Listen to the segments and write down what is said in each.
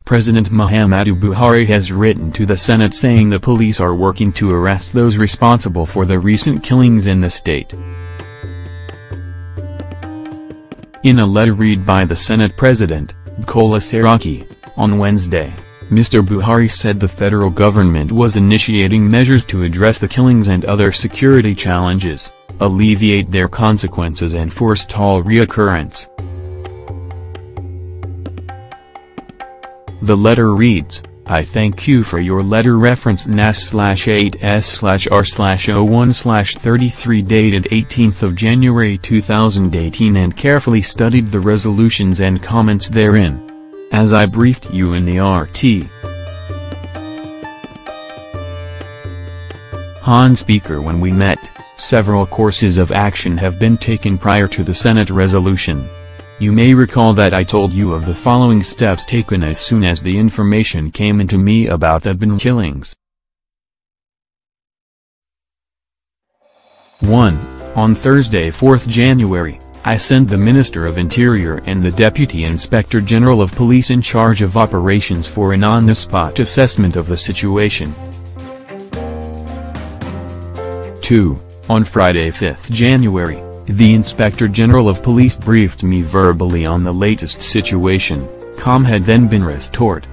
President Muhammadu Buhari has written to the Senate saying the police are working to arrest those responsible for the recent killings in the state. In a letter read by the Senate President, Bukola Saraki, on Wednesday, Mr. Buhari said the federal government was initiating measures to address the killings and other security challenges, alleviate their consequences and forestall reoccurrence. The letter reads, "I thank you for your letter reference NAS/8S/R/01/33 dated 18th of January 2018 and carefully studied the resolutions and comments therein. As I briefed you in the RT. On Speaker when we met, several courses of action have been taken prior to the Senate resolution. You may recall that I told you of the following steps taken as soon as the information came into me about the Benue killings. 1. On Thursday 4th January, I sent the Minister of Interior and the Deputy Inspector General of Police in charge of operations for an on-the-spot assessment of the situation. 2. On Friday 5th January, the Inspector General of Police briefed me verbally on the latest situation. Calm had then been restored.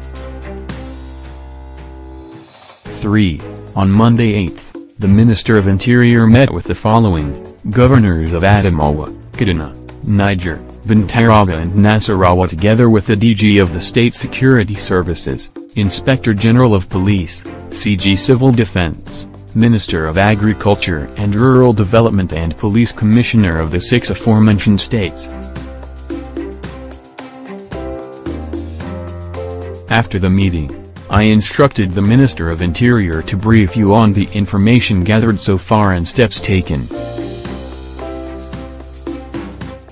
3. On Monday 8th, the Minister of Interior met with the following, Governors of Adamawa, Kaduna, Niger, Bantaraga and Nasarawa together with the DG of the State Security Services, Inspector General of Police, CG Civil Defense, Minister of Agriculture and Rural Development and Police Commissioner of the 6 aforementioned states. After the meeting, I instructed the Minister of Interior to brief you on the information gathered so far and steps taken.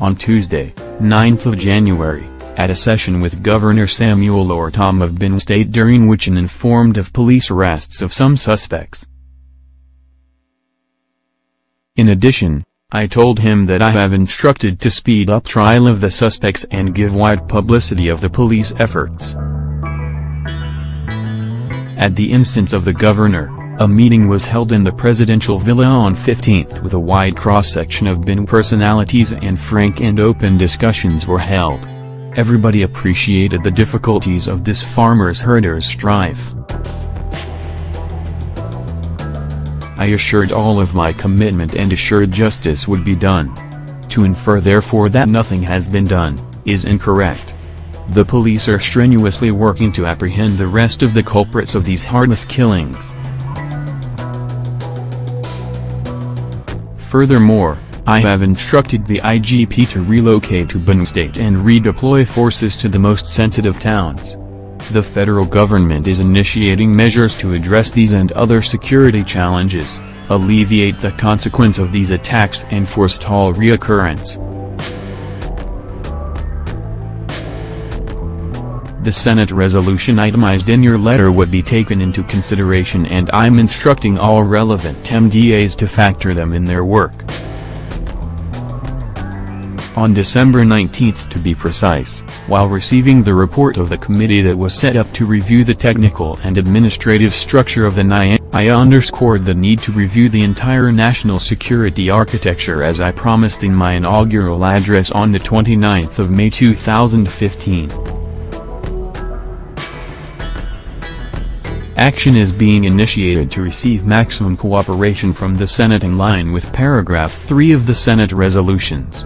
On Tuesday, 9th of January, at a session with Governor Samuel Ortom of Benue State during which an informed of police arrests of some suspects. In addition, I told him that I have instructed to speed up trial of the suspects and give wide publicity of the police efforts. At the instance of the governor, a meeting was held in the presidential villa on 15th with a wide cross-section of Benue personalities and frank and open discussions were held. Everybody appreciated the difficulties of this farmers-herders strife. I assured all of my commitment and assured justice would be done. To infer therefore that nothing has been done, is incorrect. The police are strenuously working to apprehend the rest of the culprits of these heartless killings. Furthermore, I have instructed the IGP to relocate to Benue State and redeploy forces to the most sensitive towns. The federal government is initiating measures to address these and other security challenges, alleviate the consequence of these attacks and forestall reoccurrence. The Senate resolution itemized in your letter would be taken into consideration and I'm instructing all relevant MDAs to factor them in their work. On December 19th to be precise, while receiving the report of the committee that was set up to review the technical and administrative structure of the NIA, I underscored the need to review the entire national security architecture as I promised in my inaugural address on the 29th of May 2015. Action is being initiated to receive maximum cooperation from the Senate in line with paragraph 3 of the Senate resolutions.